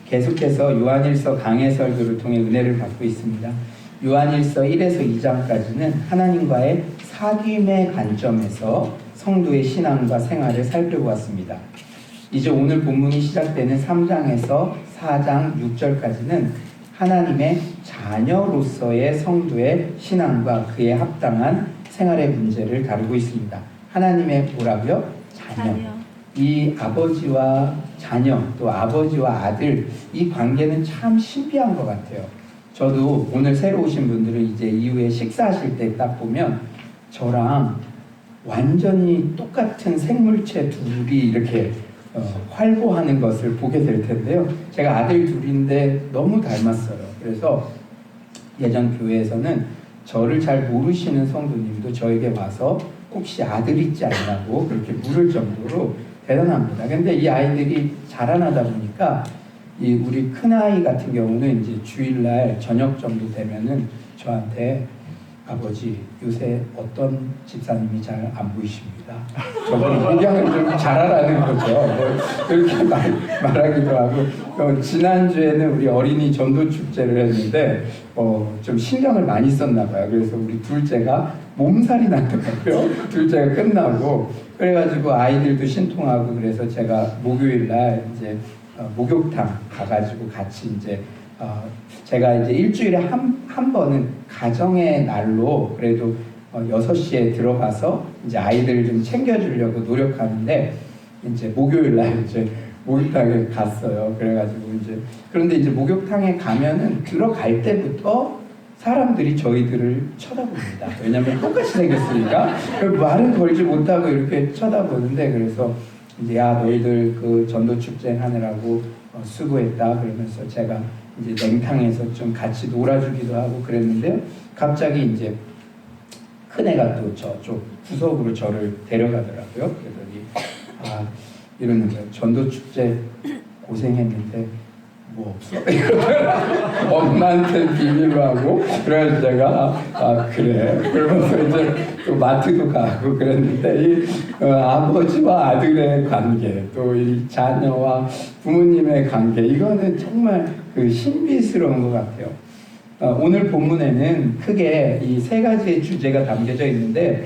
계속해서 요한일서 강해 설교를 통해 은혜를 받고 있습니다. 요한일서 1에서 2장까지는 하나님과의 사귐의 관점에서 성도의 신앙과 생활을 살펴보았습니다. 이제 오늘 본문이 시작되는 3장에서 4장 6절까지는 하나님의 자녀로서의 성도의 신앙과 그에 합당한 생활의 문제를 다루고 있습니다. 하나님의 뭐라고요? 자녀. 이 아버지와 자녀, 또 아버지와 아들, 이 관계는 참 신비한 것 같아요. 저도 오늘 새로 오신 분들은 이제 이후에 식사하실 때 딱 보면 저랑 완전히 똑같은 생물체 둘이 이렇게 활보하는 것을 보게 될 텐데요. 제가 아들 둘인데 너무 닮았어요. 그래서 예전 교회에서는 저를 잘 모르시는 성도님도 저에게 와서 혹시 아들 있지 않냐고 그렇게 물을 정도로 대단합니다. 근데 이 아이들이 자라나다 보니까 이 우리 큰아이 같은 경우는 이제 주일날 저녁 정도 되면은 저한테 아버지 요새 어떤 집사님이 잘 안 보이십니다. 저번에 입양을 좀 잘하라는 거죠. 뭐 그렇게 말하기도 하고 지난주에는 우리 어린이 전도 축제를 했는데 좀 신경을 많이 썼나 봐요. 그래서 우리 둘째가 몸살이 나더라고요. 둘째가 끝나고 그래가지고 아이들도 신통하고 그래서 제가 목요일날 이제 목욕탕 가가지고 같이 이제 제가 이제 일주일에 한 번은 가정의 날로 그래도 6시에 들어가서 이제 아이들을 좀 챙겨주려고 노력하는데 이제 목요일 날 이제 목욕탕에 갔어요. 그래가지고 이제 그런데 이제 목욕탕에 가면은 들어갈 때부터 사람들이 저희들을 쳐다봅니다. 왜냐면 똑같이 생겼으니까 말은 걸지 못하고 이렇게 쳐다보는데 그래서 이제 야 너희들 그 전도 축제 하느라고 수고했다 그러면서 제가 이제 냉탕에서 좀 같이 놀아주기도 하고 그랬는데요. 갑자기 이제 큰애가 또 저쪽 구석으로 저를 데려가더라고요. 그러더니 이러는 거예요. 전도 축제 고생했는데 뭐 없어? 엄마한테 비밀로 하고 그래서 제가 그래 그러면서 이제 또 마트도 가고 그랬는데 이 아버지와 아들의 관계 또 이 자녀와 부모님의 관계 이거는 정말 그 신비스러운 것 같아요. 오늘 본문에는 크게 이 세 가지의 주제가 담겨져 있는데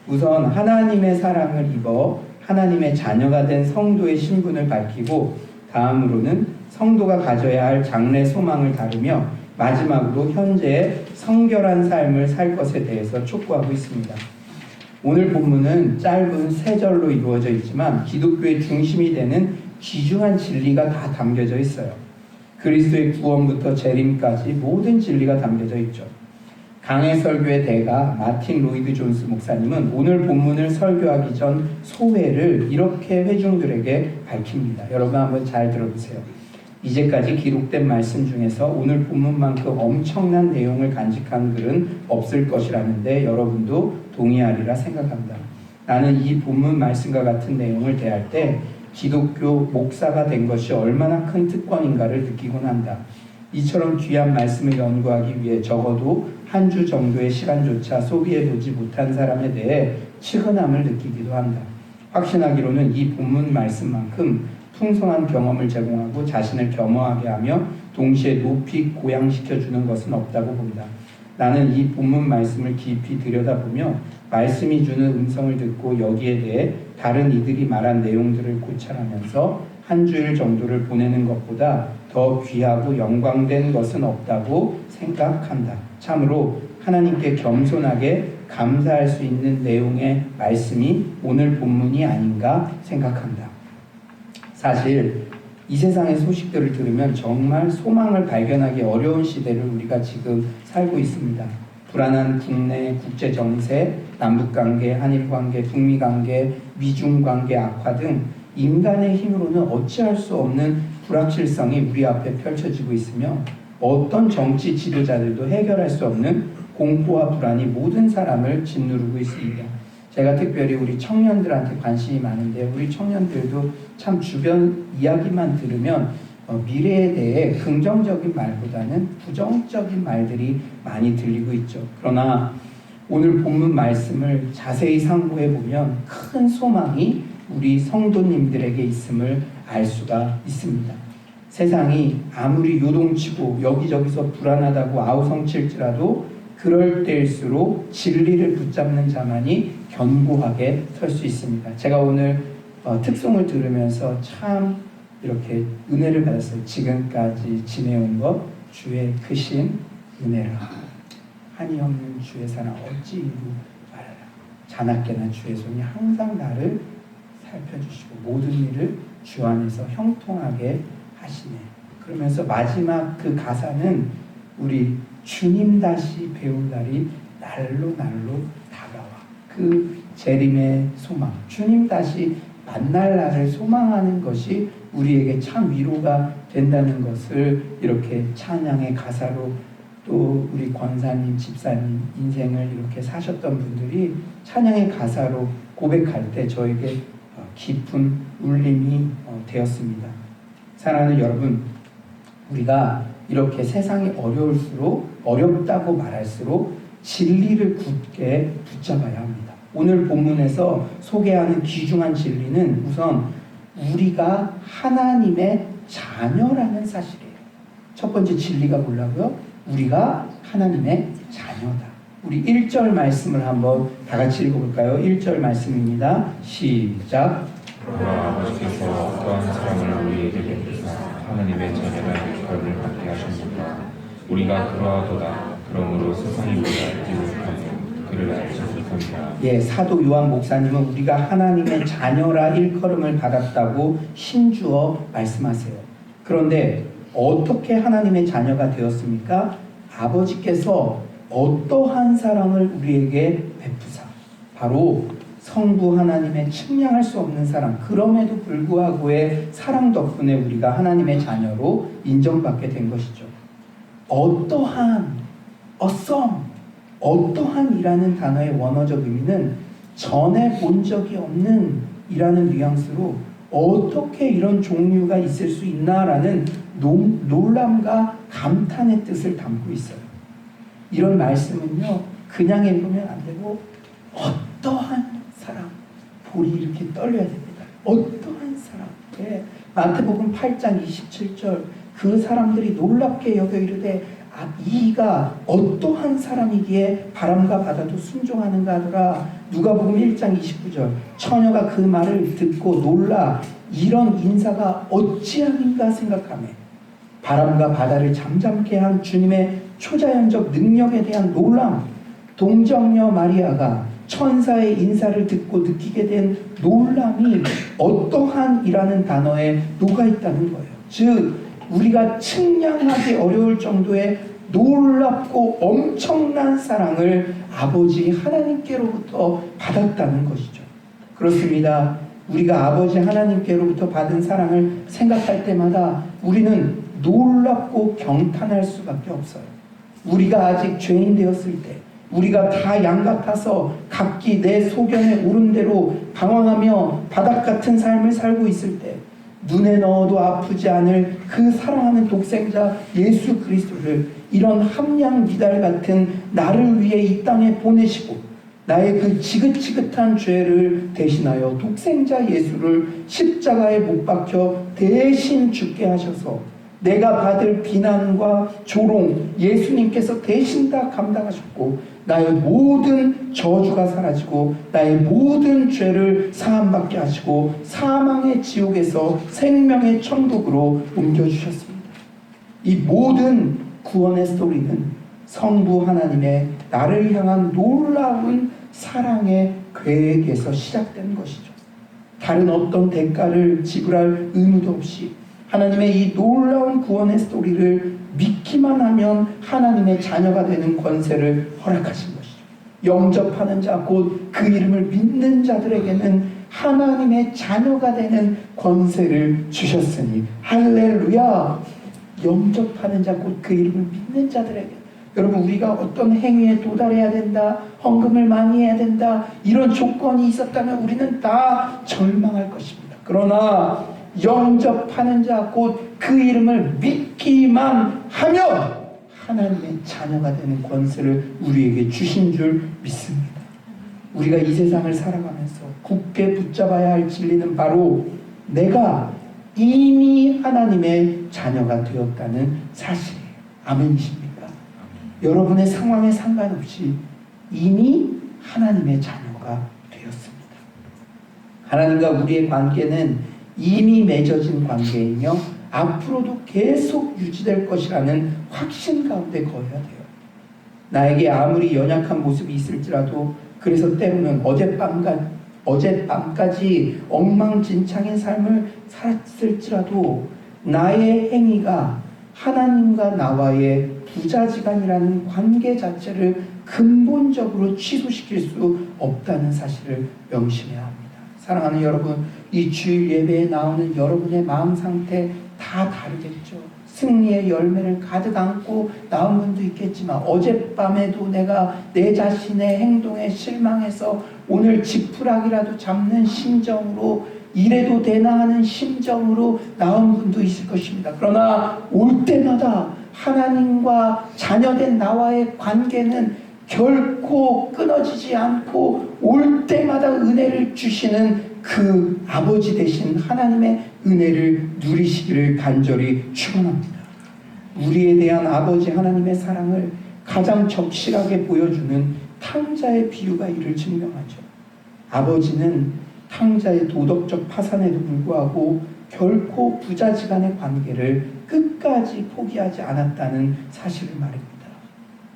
우선 하나님의 사랑을 입어 하나님의 자녀가 된 성도의 신분을 밝히고 다음으로는 성도가 가져야 할 장래 소망을 다루며 마지막으로 현재의 성결한 삶을 살 것에 대해서 촉구하고 있습니다. 오늘 본문은 짧은 3절로 이루어져 있지만 기독교의 중심이 되는 귀중한 진리가 다 담겨져 있어요. 그리스도의 구원부터 재림까지 모든 진리가 담겨져 있죠. 강해 설교의 대가 마틴 로이드 존스 목사님은 오늘 본문을 설교하기 전 소회를 이렇게 회중들에게 밝힙니다. 여러분 한번 잘 들어보세요. 이제까지 기록된 말씀 중에서 오늘 본문만큼 엄청난 내용을 간직한 글은 없을 것이라는데 여러분도 동의하리라 생각합니다. 나는 이 본문 말씀과 같은 내용을 대할 때 기독교 목사가 된 것이 얼마나 큰 특권인가를 느끼곤 한다. 이처럼 귀한 말씀을 연구하기 위해 적어도 한 주 정도의 시간조차 소비해보지 못한 사람에 대해 측은함을 느끼기도 한다. 확신하기로는 이 본문 말씀만큼 풍성한 경험을 제공하고 자신을 겸허하게 하며 동시에 높이 고양시켜주는 것은 없다고 본다. 나는 이 본문 말씀을 깊이 들여다보며 말씀이 주는 음성을 듣고 여기에 대해 다른 이들이 말한 내용들을 고찰하면서 한 주일 정도를 보내는 것보다 더 귀하고 영광된 것은 없다고 생각한다. 참으로 하나님께 겸손하게 감사할 수 있는 내용의 말씀이 오늘 본문이 아닌가 생각한다. 사실 이 세상의 소식들을 들으면 정말 소망을 발견하기 어려운 시대를 우리가 지금 살고 있습니다. 불안한 국내 국제 정세, 남북관계, 한일관계, 북미관계, 미중관계 악화 등 인간의 힘으로는 어찌할 수 없는 불확실성이 우리 앞에 펼쳐지고 있으며 어떤 정치 지도자들도 해결할 수 없는 공포와 불안이 모든 사람을 짓누르고 있습니다. 제가 특별히 우리 청년들한테 관심이 많은데 우리 청년들도 참 주변 이야기만 들으면 미래에 대해 긍정적인 말보다는 부정적인 말들이 많이 들리고 있죠. 그러나 오늘 본문 말씀을 자세히 상고해 보면 큰 소망이 우리 성도님들에게 있음을 알 수가 있습니다. 세상이 아무리 요동치고 여기저기서 불안하다고 아우성칠지라도 그럴 때일수록 진리를 붙잡는 자만이 견고하게 설 수 있습니다. 제가 오늘 특송을 들으면서 참 이렇게 은혜를 받았어요. 지금까지 지내온 것 주의 크신 은혜라. 한이 없는 주의 사랑 어찌 이루 말하라. 자나깨나 주의 손이 항상 나를 살펴주시고 모든 일을 주 안에서 형통하게 하시네. 그러면서 마지막 그 가사는 우리 주님 다시 배울 날이 날로 다가와. 그 재림의 소망, 주님 다시 만날 날을 소망하는 것이 우리에게 참 위로가 된다는 것을 이렇게 찬양의 가사로 또 우리 권사님, 집사님 인생을 이렇게 사셨던 분들이 찬양의 가사로 고백할 때 저에게 깊은 울림이 되었습니다. 사랑하는 여러분, 우리가 이렇게 세상이 어렵다고 말할수록 진리를 굳게 붙잡아야 합니다. 오늘 본문에서 소개하는 귀중한 진리는 우선 우리가 하나님의 자녀라는 사실이에요. 첫 번째 진리가 뭐라고요? 우리가 하나님의 자녀다. 우리 1절 말씀을 한번 다 같이 읽어볼까요? 1절 말씀입니다. 시작. 그러나 아버지께서 어떠한 사랑을 우리에게 베푸사 하나님의 자녀라는 일컬음을 받게 하셨습니다. 우리가 그러하도다. 그러므로 세상이 우리를 알지 못하며 그를 알지 못합니다. 예, 사도 요한 목사님은 우리가 하나님의 자녀라 일컬음을 받았다고 힘주어 말씀하세요. 그런데 어떻게 하나님의 자녀가 되었습니까? 아버지께서 어떠한 사랑을 우리에게 베푸사, 바로 성부 하나님의 측량할 수 없는 사랑, 그럼에도 불구하고의 사랑 덕분에 우리가 하나님의 자녀로 인정받게 된 것이죠. 어떠한, 어떠한 이라는 단어의 원어적 의미는 전에 본 적이 없는 이라는 뉘앙스로 어떻게 이런 종류가 있을 수 있나라는 놀람과 감탄의 뜻을 담고 있어요. 이런 말씀은요, 그냥 읽으면 안 되고 어떠한 사람, 볼이 이렇게 떨려야 됩니다. 어떠한 사람. 예. 마태복음 8장 27절 그 사람들이 놀랍게 여겨 이르되 이가 어떠한 사람이기에 바람과 바다도 순종하는가 하더라. 누가복음 1장 29절 처녀가 그 말을 듣고 놀라 이런 인사가 어찌함인가 생각하며 바람과 바다를 잠잠케 한 주님의 초자연적 능력에 대한 놀람, 동정녀 마리아가 천사의 인사를 듣고 느끼게 된 놀람이 어떠한 이라는 단어에 녹아있다는 거예요. 즉 우리가 측량하기 어려울 정도의 놀랍고 엄청난 사랑을 아버지 하나님께로부터 받았다는 것이죠. 그렇습니다. 우리가 아버지 하나님께로부터 받은 사랑을 생각할 때마다 우리는 놀랍고 경탄할 수밖에 없어요. 우리가 아직 죄인 되었을 때, 우리가 다 양 같아서 각기 내 소견에 오른 대로 방황하며 바닥 같은 삶을 살고 있을 때 눈에 넣어도 아프지 않을 그 사랑하는 독생자 예수 그리스도를 이런 함량 미달 같은 나를 위해 이 땅에 보내시고 나의 그 지긋지긋한 죄를 대신하여 독생자 예수를 십자가에 못 박혀 대신 죽게 하셔서 내가 받을 비난과 조롱 예수님께서 대신 다 감당하셨고 나의 모든 저주가 사라지고 나의 모든 죄를 사함받게 하시고 사망의 지옥에서 생명의 천국으로 옮겨주셨습니다. 이 모든 구원의 스토리는 성부 하나님의 나를 향한 놀라운 사랑의 계획에서 시작된 것이죠. 다른 어떤 대가를 지불할 의무도 없이 하나님의 이 놀라운 구원의 스토리를 믿기만 하면 하나님의 자녀가 되는 권세를 허락하신 것이죠. 영접하는 자, 곧 그 이름을 믿는 자들에게는 하나님의 자녀가 되는 권세를 주셨으니 할렐루야. 영접하는 자, 곧 그 이름을 믿는 자들에게. 여러분, 우리가 어떤 행위에 도달해야 된다, 헌금을 많이 해야 된다, 이런 조건이 있었다면 우리는 다 절망할 것입니다. 그러나 영접하는 자, 곧 그 이름을 믿기만 하면 하나님의 자녀가 되는 권세를 우리에게 주신 줄 믿습니다. 우리가 이 세상을 살아가면서 굳게 붙잡아야 할 진리는 바로 내가 이미 하나님의 자녀가 되었다는 사실이에요. 아멘이십니까? 여러분의 상황에 상관없이 이미 하나님의 자녀가 되었습니다. 하나님과 우리의 관계는 이미 맺어진 관계이며 앞으로도 계속 유지될 것이라는 확신 가운데 거해야 돼요. 나에게 아무리 연약한 모습이 있을지라도, 그래서 때로는 어젯밤까지 엉망진창인 삶을 살았을지라도 나의 행위가 하나님과 나와의 부자지간이라는 관계 자체를 근본적으로 취소시킬 수 없다는 사실을 명심해야 합니다. 사랑하는 여러분, 이 주일 예배에 나오는 여러분의 마음 상태 다 다르겠죠. 승리의 열매를 가득 안고 나온 분도 있겠지만, 어젯밤에도 내가 내 자신의 행동에 실망해서 오늘 지푸라기라도 잡는 심정으로, 이래도 되나 하는 심정으로 나온 분도 있을 것입니다. 그러나 올 때마다 하나님과 자녀된 나와의 관계는 결코 끊어지지 않고 올 때마다 은혜를 주시는 그 아버지 되신 하나님의 은혜를 누리시기를 간절히 축원합니다. 우리에 대한 아버지 하나님의 사랑을 가장 적실하게 보여주는 탕자의 비유가 이를 증명하죠. 아버지는 탕자의 도덕적 파산에도 불구하고 결코 부자지간의 관계를 끝까지 포기하지 않았다는 사실을 말합니다.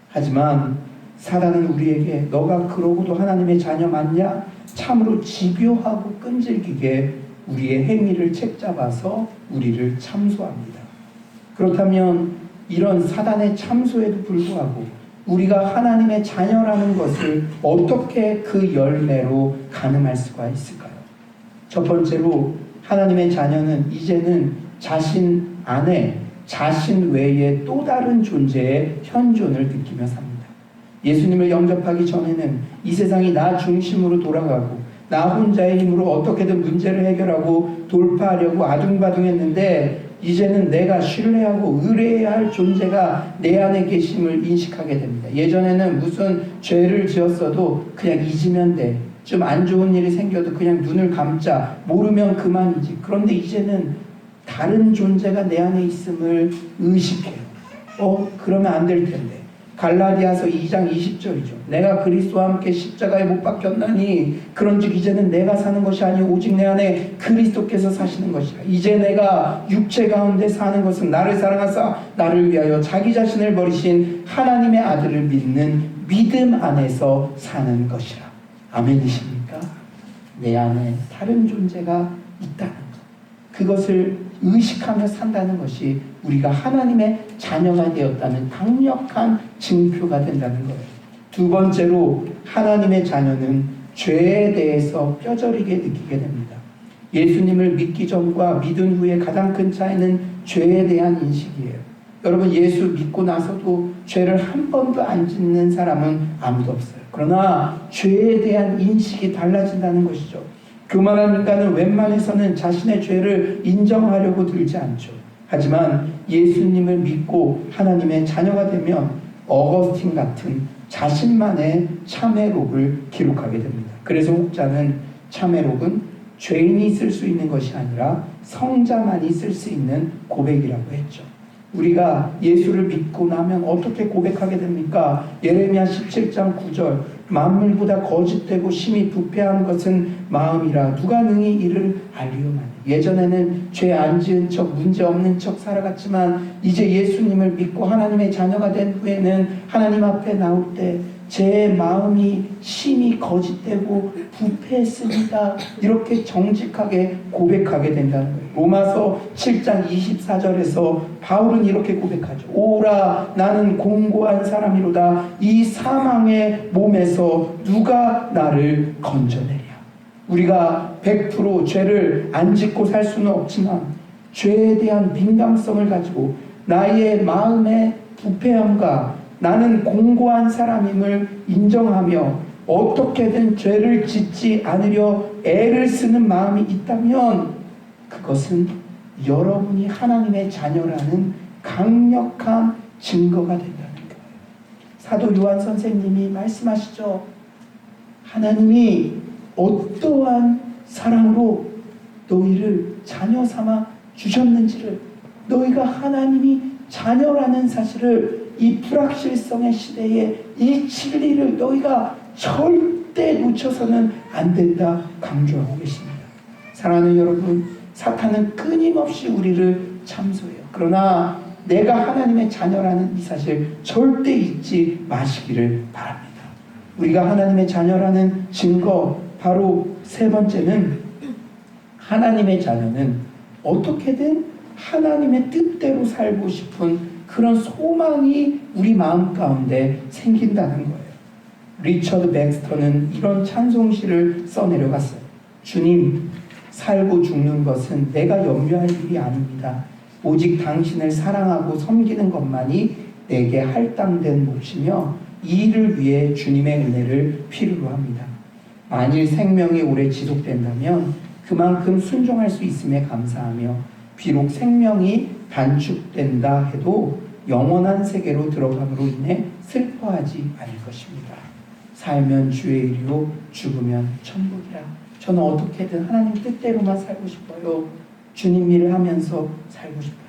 하지만 사단은 우리에게 너가 그러고도 하나님의 자녀 맞냐? 참으로 집요하고 끈질기게 우리의 행위를 책잡아서 우리를 참소합니다. 그렇다면 이런 사단의 참소에도 불구하고 우리가 하나님의 자녀라는 것을 어떻게 그 열매로 가늠할 수가 있을까요? 첫 번째로, 하나님의 자녀는 이제는 자신 안에 자신 외에 또 다른 존재의 현존을 느끼며 삽니다. 예수님을 영접하기 전에는 이 세상이 나 중심으로 돌아가고 나 혼자의 힘으로 어떻게든 문제를 해결하고 돌파하려고 아둥바둥했는데, 이제는 내가 신뢰하고 의뢰해야 할 존재가 내 안에 계심을 인식하게 됩니다. 예전에는 무슨 죄를 지었어도 그냥 잊으면 돼, 좀 안 좋은 일이 생겨도 그냥 눈을 감자, 모르면 그만이지. 그런데 이제는 다른 존재가 내 안에 있음을 의식해요. 그러면 안 될 텐데. 갈라디아서 2장 20절이죠. 내가 그리스도와 함께 십자가에 못 박혔나니 그런즉 이제는 내가 사는 것이 아니요 오직 내 안에 그리스도께서 사시는 것이라. 이제 내가 육체 가운데 사는 것은 나를 사랑하사 나를 위하여 자기 자신을 버리신 하나님의 아들을 믿는 믿음 안에서 사는 것이라. 아멘이십니까? 내 안에 다른 존재가 있다는 것, 그것을 의식하며 산다는 것이 우리가 하나님의 자녀가 되었다는 강력한 증표가 된다는 거예요. 두 번째로, 하나님의 자녀는 죄에 대해서 뼈저리게 느끼게 됩니다. 예수님을 믿기 전과 믿은 후에 가장 큰 차이는 죄에 대한 인식이에요. 여러분, 예수 믿고 나서도 죄를 한 번도 안 짓는 사람은 아무도 없어요. 그러나 죄에 대한 인식이 달라진다는 것이죠. 교만한 인간은 웬만해서는 자신의 죄를 인정하려고 들지 않죠. 하지만 예수님을 믿고 하나님의 자녀가 되면 어거스틴 같은 자신만의 참회록을 기록하게 됩니다. 그래서 혹자는 참회록은 죄인이 쓸 수 있는 것이 아니라 성자만이 쓸 수 있는 고백이라고 했죠. 우리가 예수를 믿고 나면 어떻게 고백하게 됩니까? 예레미야 17장 9절, 만물보다 거짓되고 심히 부패한 것은 마음이라 누가 능히 이를 알리오마니. 예전에는 죄 안 지은 척 문제 없는 척 살아갔지만 이제 예수님을 믿고 하나님의 자녀가 된 후에는 하나님 앞에 나올 때 제 마음이 심히 거짓되고 부패했습니다, 이렇게 정직하게 고백하게 된다는 거예요. 로마서 7장 24절에서 바울은 이렇게 고백하죠. 오라, 나는 공고한 사람이로다. 이 사망의 몸에서 누가 나를 건져내랴. 우리가 100% 죄를 안 짓고 살 수는 없지만 죄에 대한 민감성을 가지고 나의 마음의 부패함과 나는 공고한 사람임을 인정하며 어떻게든 죄를 짓지 않으려 애를 쓰는 마음이 있다면 그것은 여러분이 하나님의 자녀라는 강력한 증거가 된다는 거예요. 사도 요한 선생님이 말씀하시죠. 하나님이 어떠한 사랑으로 너희를 자녀 삼아 주셨는지를, 너희가 하나님이 자녀라는 사실을, 이 불확실성의 시대에 이 진리를 너희가 절대 놓쳐서는 안 된다 강조하고 계십니다. 사랑하는 여러분, 사탄은 끊임없이 우리를 참소해요. 그러나 내가 하나님의 자녀라는 이 사실 절대 잊지 마시기를 바랍니다. 우리가 하나님의 자녀라는 증거, 바로 세 번째는, 하나님의 자녀는 어떻게든 하나님의 뜻대로 살고 싶은 그런 소망이 우리 마음 가운데 생긴다는 거예요. 리처드 백스터는 이런 찬송시를 써내려갔어요. 주님, 살고 죽는 것은 내가 염려할 일이 아닙니다. 오직 당신을 사랑하고 섬기는 것만이 내게 할당된 몫이며 이 일을 위해 주님의 은혜를 필요로 합니다. 만일 생명이 오래 지속된다면 그만큼 순종할 수 있음에 감사하며, 비록 생명이 단축된다 해도 영원한 세계로 들어감으로 인해 슬퍼하지 않을 것입니다. 살면 주의 일이요 죽으면 천국이라. 저는 어떻게든 하나님 뜻대로만 살고 싶어요. 주님 일을 하면서 살고 싶어요.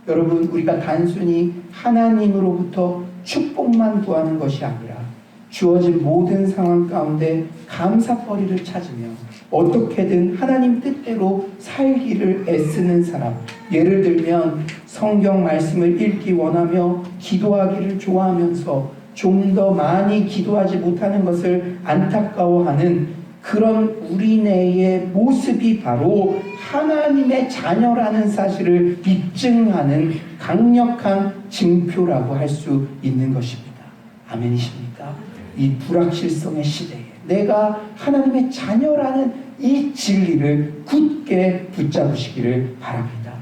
여러분, 우리가 단순히 하나님으로부터 축복만 구하는 것이 아니라 주어진 모든 상황 가운데 감사거리를 찾으며 어떻게든 하나님 뜻대로 살기를 애쓰는 사람, 예를 들면 성경 말씀을 읽기 원하며 기도하기를 좋아하면서 좀 더 많이 기도하지 못하는 것을 안타까워하는 그런 우리네의 모습이 바로 하나님의 자녀라는 사실을 입증하는 강력한 징표라고 할 수 있는 것입니다. 아멘이십니까? 이 불확실성의 시대에 내가 하나님의 자녀라는 이 진리를 굳게 붙잡으시기를 바랍니다.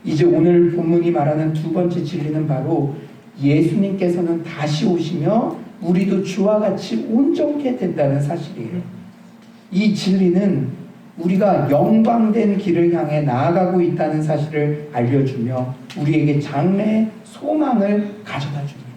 이제 오늘 본문이 말하는 두 번째 진리는 바로 예수님께서는 다시 오시며 우리도 주와 같이 온전케 된다는 사실이에요. 이 진리는 우리가 영광된 길을 향해 나아가고 있다는 사실을 알려주며 우리에게 장래의 소망을 가져다 줍니다.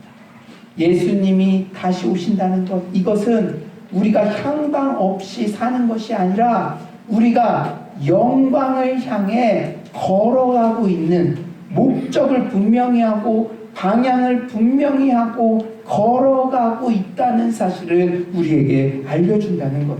예수님이 다시 오신다는 것, 이것은 우리가 향방 없이 사는 것이 아니라 우리가 영광을 향해 걸어가고 있는, 목적을 분명히 하고 방향을 분명히 하고 걸어가고 있다는 사실을 우리에게 알려준다는 것.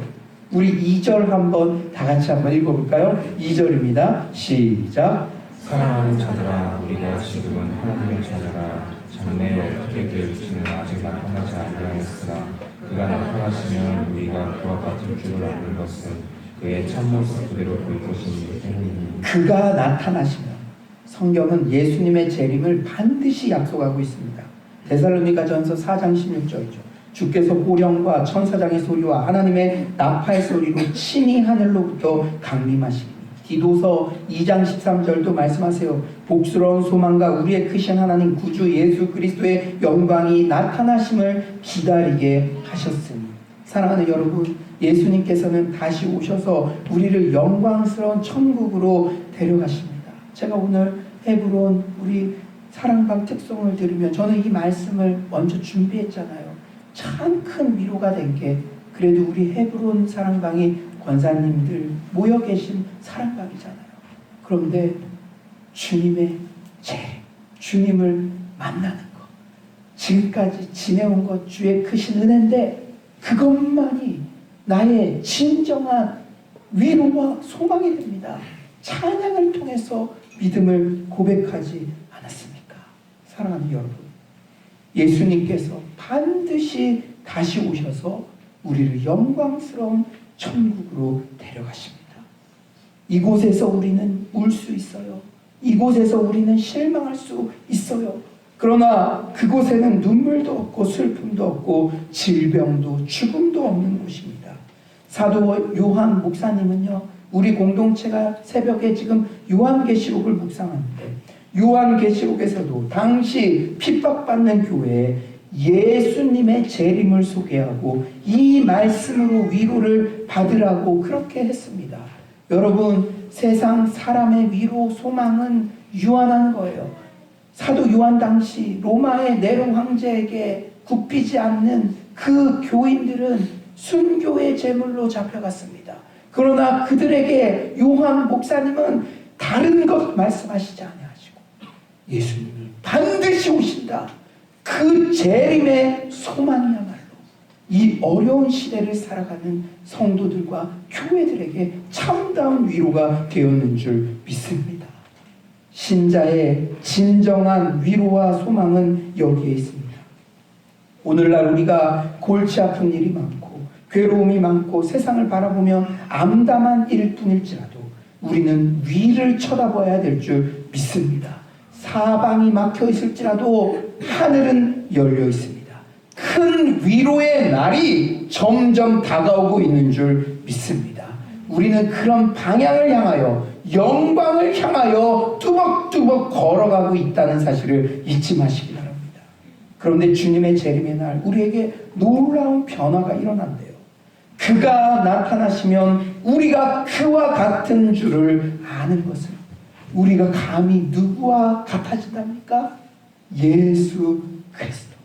우리 2절 한번 다 같이 한번 읽어볼까요? 2절입니다. 시작. 사랑하는 자들아, 우리가 지금은 하나님의 자녀라. 장래에 어떻게 될지는 아직 나타나지 아니하였으나 그가 나타나시면 우리가 그와 같을 줄을 아는 것은 그의 참모습 그대로 볼 것이니 때문이니. 그가 나타나시면, 성경은 예수님의 재림을 반드시 약속하고 있습니다. 데살로니가전서 4장 16절이죠. 주께서 호령과 천사장의 소리와 하나님의 나팔 소리로 친히 하늘로부터 강림하시니. 디도서 2장 13절도 말씀하세요. 복스러운 소망과 우리의 크신 하나님 구주 예수 그리스도의 영광이 나타나심을 기다리게 하셨으니. 사랑하는 여러분, 예수님께서는 다시 오셔서 우리를 영광스러운 천국으로 데려가십니다. 제가 오늘 헤브론 우리 사랑방 특송을 들으며 저는 이 말씀을 먼저 준비했잖아요. 참 큰 위로가 된 게, 그래도 우리 헤브론 사랑방이 권사님들 모여 계신 사랑방이잖아요. 그런데 주님의 재림, 주님을 만나는 것, 지금까지 지내온 것 주의 크신 은혜인데 그것만이 나의 진정한 위로와 소망이 됩니다. 찬양을 통해서 믿음을 고백하지 않았습니까? 사랑하는 여러분, 예수님께서 반드시 다시 오셔서 우리를 영광스러운 천국으로 데려가십니다. 이곳에서 우리는 울 수 있어요. 이곳에서 우리는 실망할 수 있어요. 그러나 그곳에는 눈물도 없고 슬픔도 없고 질병도 죽음도 없는 곳입니다. 사도 요한 목사님은요, 우리 공동체가 새벽에 지금 요한계시록을 묵상하는데 요한계시록에서도 당시 핍박받는 교회에 예수님의 재림을 소개하고 이 말씀으로 위로를 받으라고 그렇게 했습니다. 여러분, 세상 사람의 위로 소망은 유한한 거예요. 사도 요한 당시 로마의 네로 황제에게 굽히지 않는 그 교인들은 순교의 제물로 잡혀갔습니다. 그러나 그들에게 요한 목사님은 다른 것 말씀하시지 아니하시고 예수님이 반드시 오신다. 그 재림의 소망이야말로 이 어려운 시대를 살아가는 성도들과 교회들에게 참다운 위로가 되었는 줄 믿습니다. 신자의 진정한 위로와 소망은 여기에 있습니다. 오늘날 우리가 골치 아픈 일이 많고 괴로움이 많고 세상을 바라보며 암담한 일일 뿐일지라도 우리는 위를 쳐다봐야 될 줄 믿습니다. 사방이 막혀 있을지라도 하늘은 열려 있습니다. 큰 위로의 날이 점점 다가오고 있는 줄 믿습니다. 우리는 그런 방향을 향하여 영광을 향하여 뚜벅뚜벅 걸어가고 있다는 사실을 잊지 마시기 바랍니다. 그런데 주님의 재림의 날 우리에게 놀라운 변화가 일어난대요. 그가 나타나시면 우리가 그와 같은 줄을 아는 것을 우리가 감히 누구와 같아진답니까? 예수 그리스도.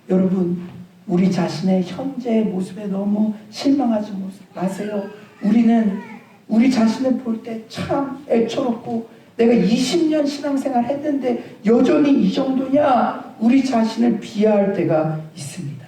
여러분, 우리 자신의 현재의 모습에 너무 실망하지 마세요. 우리는 우리 자신을 볼 때 참 애처롭고 내가 20년 신앙생활 했는데 여전히 이 정도냐? 우리 자신을 비하할 때가 있습니다.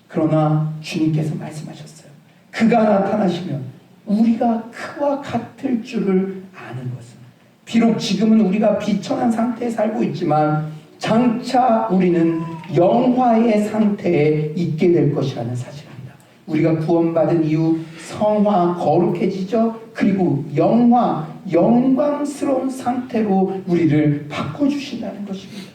그러나 주님께서 말씀하셨어요. 그가 나타나시면 우리가 그와 같을 줄을 아는 것은 비록 지금은 우리가 비천한 상태에 살고 있지만 장차 우리는 영화의 상태에 있게 될 것이라는 사실입니다. 우리가 구원받은 이후 성화, 거룩해지죠. 그리고 영화, 영광스러운 상태로 우리를 바꿔주신다는 것입니다.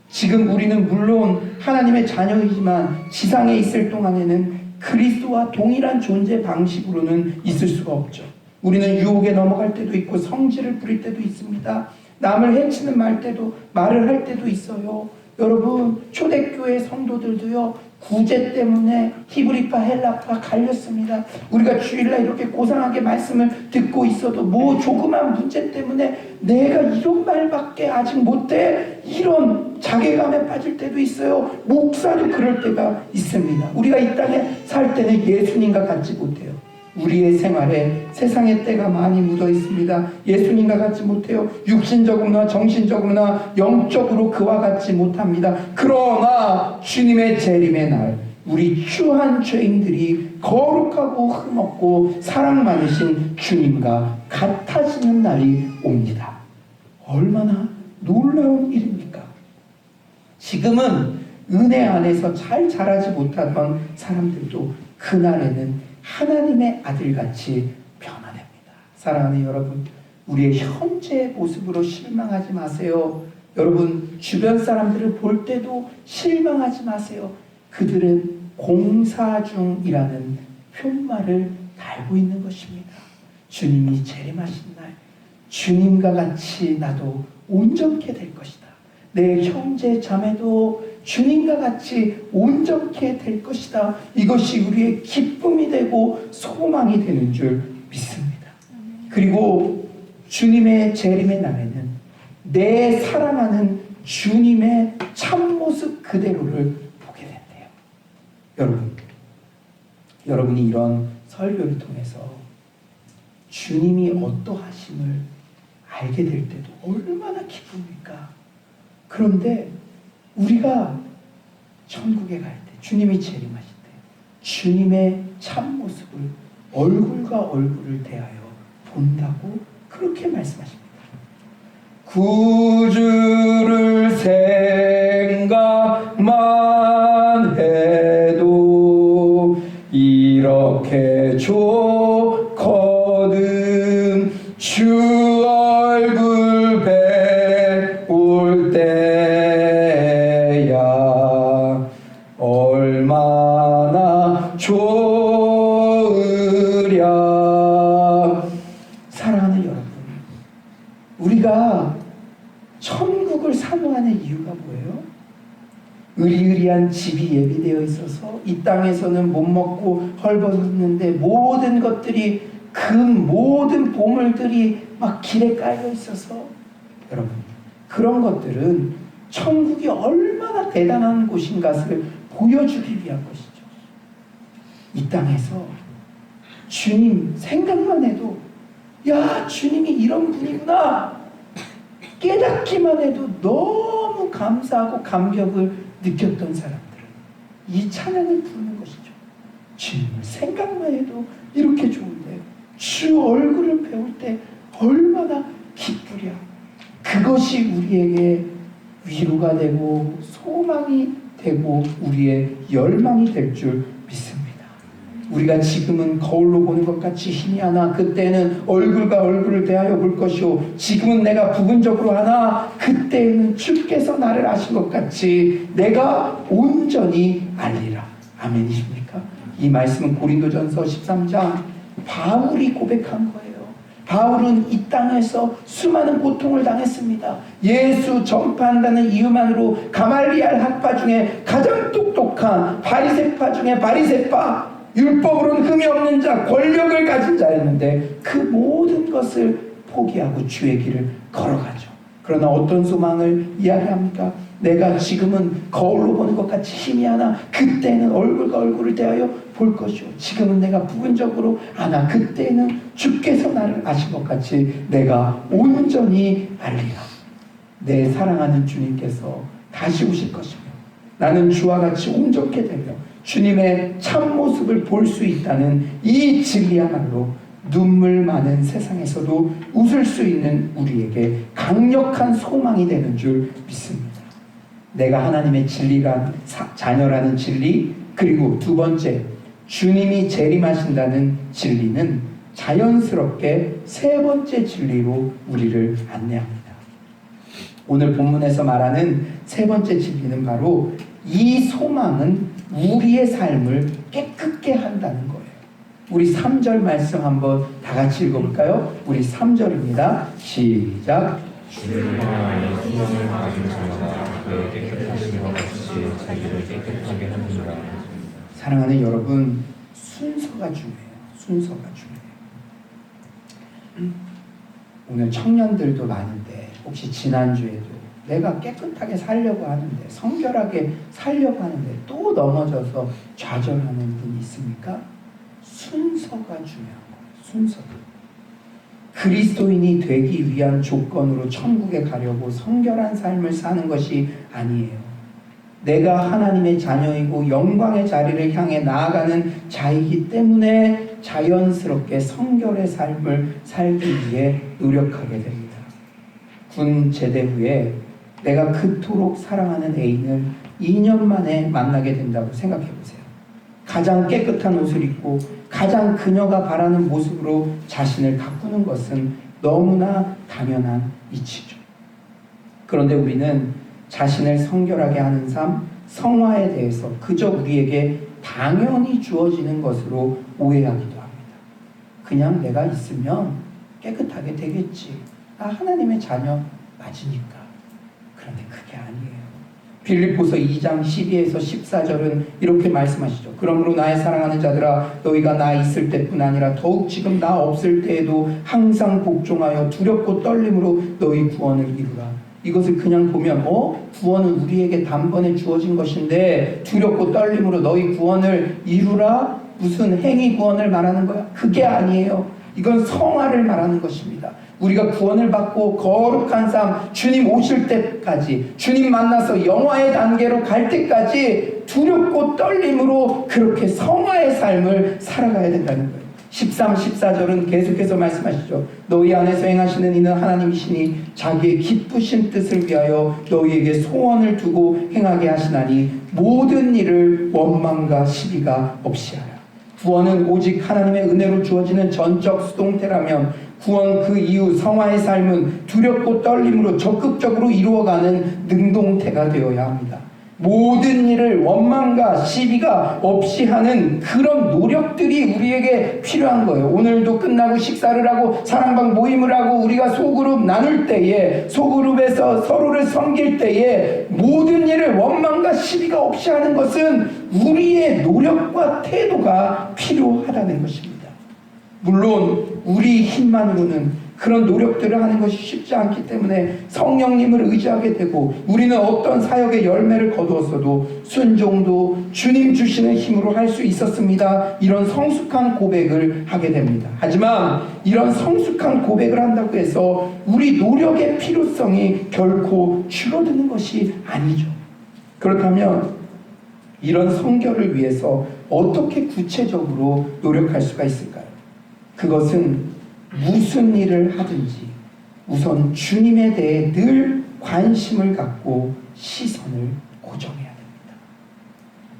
지금 우리는 물론 하나님의 자녀이지만 지상에 있을 동안에는 그리스도와 동일한 존재 방식으로는 있을 수가 없죠. 우리는 유혹에 넘어갈 때도 있고 성질을 부릴 때도 있습니다. 남을 해치는 말을 할 때도 있어요. 여러분, 초대교회 성도들도요, 구제 때문에 히브리파 헬라파 갈렸습니다. 우리가 주일날 이렇게 고상하게 말씀을 듣고 있어도 뭐 조그만 문제 때문에 내가 이런 말밖에 아직 못해, 이런 자괴감에 빠질 때도 있어요. 목사도 그럴 때가 있습니다. 우리가 이 땅에 살 때는 예수님과 같지 못해요. 우리의 생활에 세상의 때가 많이 묻어 있습니다. 예수님과 같지 못해요. 육신적으로나 정신적으로나 영적으로 그와 같지 못합니다. 그러나 주님의 재림의 날 우리 추한 죄인들이 거룩하고 흠없고 사랑 많으신 주님과 같아지는 날이 옵니다. 얼마나 놀라운 일입니까? 지금은 은혜 안에서 잘 자라지 못하던 사람들도 그날에는 하나님의 아들같이 변화됩니다. 사랑하는 여러분, 우리의 현재의 모습으로 실망하지 마세요. 여러분, 주변 사람들을 볼 때도 실망하지 마세요. 그들은 공사 중이라는 표말을 달고 있는 것입니다. 주님이 재림하신 날 주님과 같이 나도 온전케 될 것이다. 내 형제 자매도 주님과 같이 온전케 될 것이다. 이것이 우리의 기쁨이 되고 소망이 되는 줄 믿습니다. 그리고 주님의 재림의 날에는 내 사랑하는 주님의 참모습 그대로를 보게 된대요. 여러분이 이런 설교를 통해서 주님이 어떠하심을 알게 될 때도 얼마나 기쁩니까? 그런데 우리가 천국에 갈 때, 주님이 재림하실 때 주님의 참모습을 얼굴과 얼굴을 대하여 본다고 그렇게 말씀하십니다. 구주를 생각만 해도 이렇게 좋거든. 주 얼굴 뵈올 때야 얼마나 좋으랴. 사랑하는 여러분, 우리가 천국을 사모하는 이유가 뭐예요? 의리의리한 집이 예비되어 있어서 이 땅에서는 못 먹고 헐벗었는데 모든 것들이 모든 보물들이 막 길에 깔려 있어서, 여러분, 그런 것들은 천국이 얼마나 대단한 곳인 것을 보여주기 위한 것이죠. 이 땅에서 주님 생각만 해도 야, 주님이 이런 분이구나 깨닫기만 해도 너무 감사하고 감격을 느꼈던 사람들은 이 찬양을 부르는 것이죠. 주님을 생각만 해도 이렇게 좋은데 주 얼굴을 배울 때 얼마나 기쁘랴. 그것이 우리에게 위로가 되고 소망이 되고 우리의 열망이 될 줄 믿습니다. 우리가 지금은 거울로 보는 것 같이 힘이 하나 그때는 얼굴과 얼굴을 대하여 볼 것이요 지금은 내가 부분적으로 하나 그때는 주께서 나를 아신 것 같이 내가 온전히 알리라. 아멘이십니까? 이 말씀은 고린도전서 13장 바울이 고백한 거예요. 바울은 이 땅에서 수많은 고통을 당했습니다. 예수 전파한다는 이유만으로 가말리알 학파 중에 가장 똑똑한 바리새파 중에 바리새파, 율법으로는 흠이 없는 자, 권력을 가진 자였는데 그 모든 것을 포기하고 주의 길을 걸어가죠. 그러나 어떤 소망을 이야기합니까? 내가 지금은 거울로 보는 것 같이 힘이 하나 그때는 얼굴과 얼굴을 대하여 볼 것이요 지금은 내가 부분적으로 하나 그때는 주께서 나를 아신 것 같이 내가 온전히 알리라. 내 사랑하는 주님께서 다시 오실 것이며 나는 주와 같이 온전케 되며 주님의 참모습을 볼 수 있다는 이 진리야말로 눈물 많은 세상에서도 웃을 수 있는 우리에게 강력한 소망이 되는 줄 믿습니다. 내가 하나님의 진리란 자녀라는 진리, 그리고 두 번째 주님이 재림하신다는 진리는 자연스럽게 세 번째 진리로 우리를 안내합니다. 오늘 본문에서 말하는 세 번째 진리는 바로 이 소망은 우리의 삶을 깨끗게 한다는 거예요. 우리 3절 말씀 한번 다 같이 읽어볼까요? 우리 3절입니다. 시작. 주를 향하여 소망을 가진 자마다 그의 깨끗하신 것 같이 자기를 깨끗하게 하느니라. 사랑하는 여러분, 순서가 중요해요. 순서가 중요해요. 오늘 청년들도 많은데 혹시 지난주에도 내가 깨끗하게 살려고 하는데 성결하게 살려고 하는데 또 넘어져서 좌절하는 분이 있습니까? 순서가 중요한 거예요. 순서가. 그리스도인이 되기 위한 조건으로 천국에 가려고 성결한 삶을 사는 것이 아니에요. 내가 하나님의 자녀이고 영광의 자리를 향해 나아가는 자이기 때문에 자연스럽게 성결의 삶을 살기 위해 노력하게 됩니다. 군 제대 후에 내가 그토록 사랑하는 애인을 2년 만에 만나게 된다고 생각해 보세요. 가장 깨끗한 옷을 입고 가장 그녀가 바라는 모습으로 자신을 가꾸는 것은 너무나 당연한 이치죠. 그런데 우리는 자신을 성결하게 하는 삶, 성화에 대해서 그저 우리에게 당연히 주어지는 것으로 오해하기도 합니다. 그냥 내가 있으면 깨끗하게 되겠지. 나 하나님의 자녀 맞으니까. 그런데 그게 아니에요. 빌립보서 2장 12에서 14절은 이렇게 말씀하시죠. 그러므로 나의 사랑하는 자들아 너희가 나 있을 때뿐 아니라 더욱 지금 나 없을 때에도 항상 복종하여 두렵고 떨림으로 너희 구원을 이루라. 이것을 그냥 보면 구원은 우리에게 단번에 주어진 것인데 두렵고 떨림으로 너희 구원을 이루라? 무슨 행위 구원을 말하는 거야? 그게 아니에요. 이건 성화를 말하는 것입니다. 우리가 구원을 받고 거룩한 삶, 주님 오실 때까지, 주님 만나서 영화의 단계로 갈 때까지 두렵고 떨림으로 그렇게 성화의 삶을 살아가야 된다는 거예요. 13, 14절은 계속해서 말씀하시죠. 너희 안에서 행하시는 이는 하나님이시니 자기의 기쁘신 뜻을 위하여 너희에게 소원을 두고 행하게 하시나니 모든 일을 원망과 시비가 없이 하라. 구원은 오직 하나님의 은혜로 주어지는 전적 수동태라면 구원 그 이후 성화의 삶은 두렵고 떨림으로 적극적으로 이루어가는 능동태가 되어야 합니다. 모든 일을 원망과 시비가 없이 하는 그런 노력들이 우리에게 필요한 거예요. 오늘도 끝나고 식사를 하고 사랑방 모임을 하고 우리가 소그룹 나눌 때에 소그룹에서 서로를 섬길 때에 모든 일을 원망과 시비가 없이 하는 것은 우리의 노력과 태도가 필요하다는 것입니다. 물론 우리 힘만으로는 그런 노력들을 하는 것이 쉽지 않기 때문에 성령님을 의지하게 되고, 우리는 어떤 사역의 열매를 거두었어도 순종도 주님 주시는 힘으로 할 수 있었습니다. 이런 성숙한 고백을 하게 됩니다. 하지만 이런 성숙한 고백을 한다고 해서 우리 노력의 필요성이 결코 줄어드는 것이 아니죠. 그렇다면 이런 성결을 위해서 어떻게 구체적으로 노력할 수가 있을까요? 그것은 무슨 일을 하든지 우선 주님에 대해 늘 관심을 갖고 시선을 고정해야 됩니다.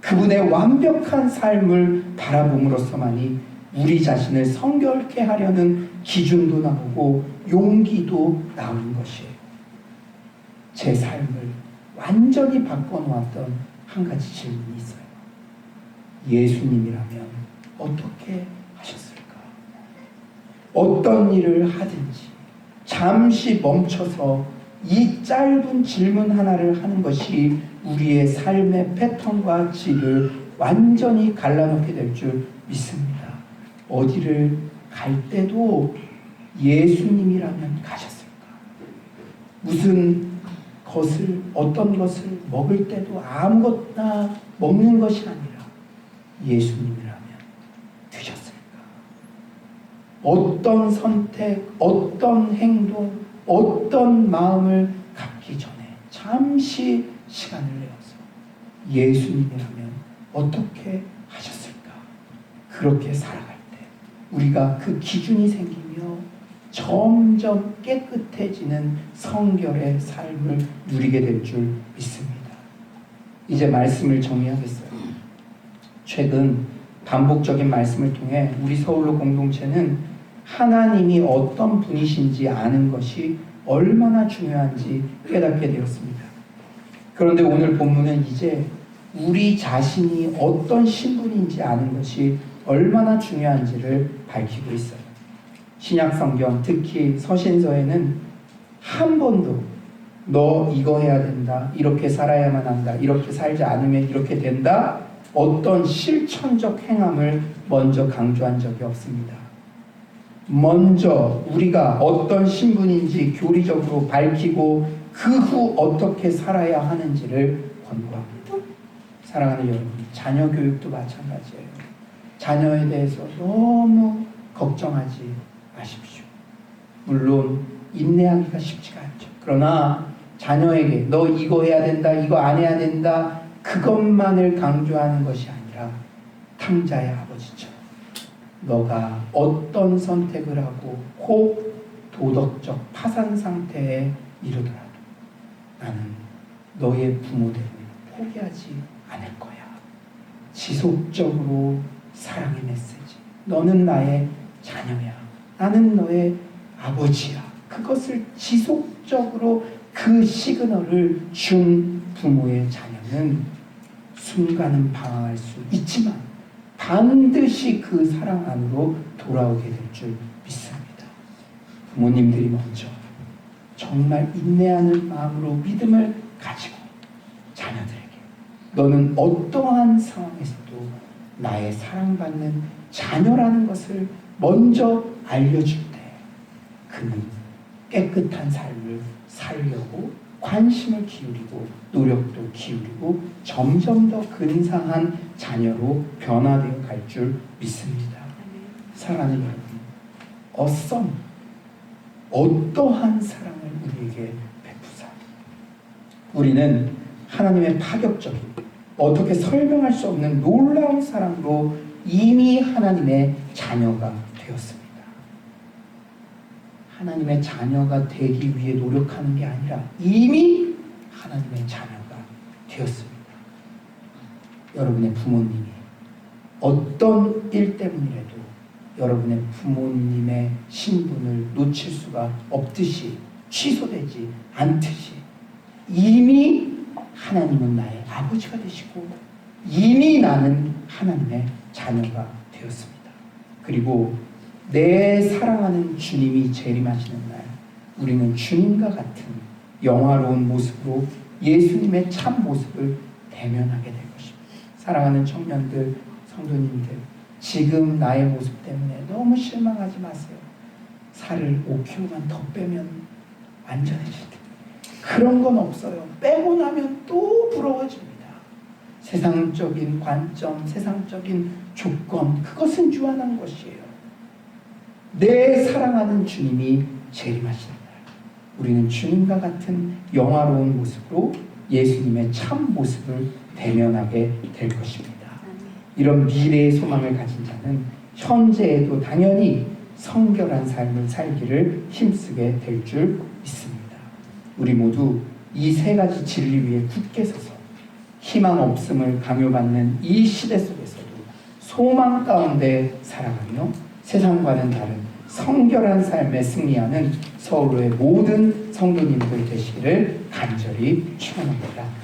그분의 완벽한 삶을 바라봄으로써만이 우리 자신을 성결케 하려는 기준도 나오고 용기도 나오는 것이에요. 제 삶을 완전히 바꿔놓았던 한 가지 질문이 있어요. 예수님이라면 어떻게 하셨을까? 어떤 일을 하든지 잠시 멈춰서 이 짧은 질문 하나를 하는 것이 우리의 삶의 패턴과 질을 완전히 갈라놓게 될 줄 믿습니다. 어디를 갈 때도 예수님이라면 가셨을까? 무슨 것을, 어떤 것을 먹을 때도 아무것나 먹는 것이 아니라 예수님이라면 드셨을까? 어떤 선택, 어떤 행동, 어떤 마음을 갖기 전에 잠시 시간을 내어서 예수님이라면 어떻게 하셨을까? 그렇게 살아갈 때 우리가 그 기준이 생기며 점점 깨끗해지는 성결의 삶을 누리게 될 줄 믿습니다. 이제 말씀을 정리하겠어요. 최근 반복적인 말씀을 통해 우리 서울로 공동체는 하나님이 어떤 분이신지 아는 것이 얼마나 중요한지 깨닫게 되었습니다. 그런데 오늘 본문은 이제 우리 자신이 어떤 신분인지 아는 것이 얼마나 중요한지를 밝히고 있어요. 신약성경, 특히 서신서에는 한 번도 너 이거 해야 된다, 이렇게 살아야만 한다, 이렇게 살지 않으면 이렇게 된다, 어떤 실천적 행함을 먼저 강조한 적이 없습니다. 먼저 우리가 어떤 신분인지 교리적으로 밝히고 그 후 어떻게 살아야 하는지를 권고합니다. 사랑하는 여러분, 자녀 교육도 마찬가지예요. 자녀에 대해서 너무 걱정하지 마십시오. 물론 인내하기가 쉽지가 않죠. 그러나 자녀에게 너 이거 해야 된다, 이거 안 해야 된다, 그것만을 강조하는 것이 아니라 탕자의 아버지처럼 너가 어떤 선택을 하고 혹 도덕적 파산 상태에 이르더라도 나는 너의 부모 되고 포기하지 않을 거야. 지속적으로 사랑의 메시지. 너는 나의 자녀야. 나는 너의 아버지야. 그것을 지속적으로 그 시그널을 준 부모의 자녀는 순간은 방황할 수 있지만 반드시 그 사랑 안으로 돌아오게 될 줄 믿습니다. 부모님들이 먼저 정말 인내하는 마음으로 믿음을 가지고 자녀들에게 너는 어떠한 상황에서도 나의 사랑받는 자녀라는 것을 먼저 알려줄 때 그는 깨끗한 삶을 살려고 관심을 기울이고 노력도 기울이고 점점 더 근사한 자녀로 변화되어 갈 줄 믿습니다. 사랑하는 여러분, 어떠한 사랑을 우리에게 베푸사 우리는 하나님의 파격적인 어떻게 설명할 수 없는 놀라운 사랑으로 이미 하나님의 자녀가 되었습니다. 하나님의 자녀가 되기 위해 노력하는 게 아니라 이미 하나님의 자녀가 되었습니다. 여러분의 부모님이 어떤 일 때문이라도 여러분의 부모님의 신분을 놓칠 수가 없듯이 취소되지 않듯이 이미 하나님은 나의 아버지가 되시고 이미 나는 하나님의 자녀가 되었습니다. 그리고 내 사랑하는 주님이 재림하시는 날 우리는 주님과 같은 영화로운 모습으로 예수님의 참 모습을 대면하게 될 것입니다. 사랑하는 청년들, 성도님들, 지금 나의 모습 때문에 너무 실망하지 마세요. 살을 5kg만 더 빼면 완전해질 때 그런 건 없어요. 빼고 나면 또 부러워집니다. 세상적인 관점, 세상적인 조건, 그것은 유한한 것이에요. 내 사랑하는 주님이 재림하시는 날, 우리는 주님과 같은 영화로운 모습으로 예수님의 참 모습을 대면하게 될 것입니다. 이런 미래의 소망을 가진 자는 현재에도 당연히 성결한 삶을 살기를 힘쓰게 될 줄 믿습니다. 우리 모두 이 세 가지 진리 위에 굳게 서서 희망 없음을 강요받는 이 시대 속에서도 소망 가운데 살아가며 세상과는 다른 성결한 삶에 승리하는 서울의 모든 성도님들 되시기를 간절히 축원합니다.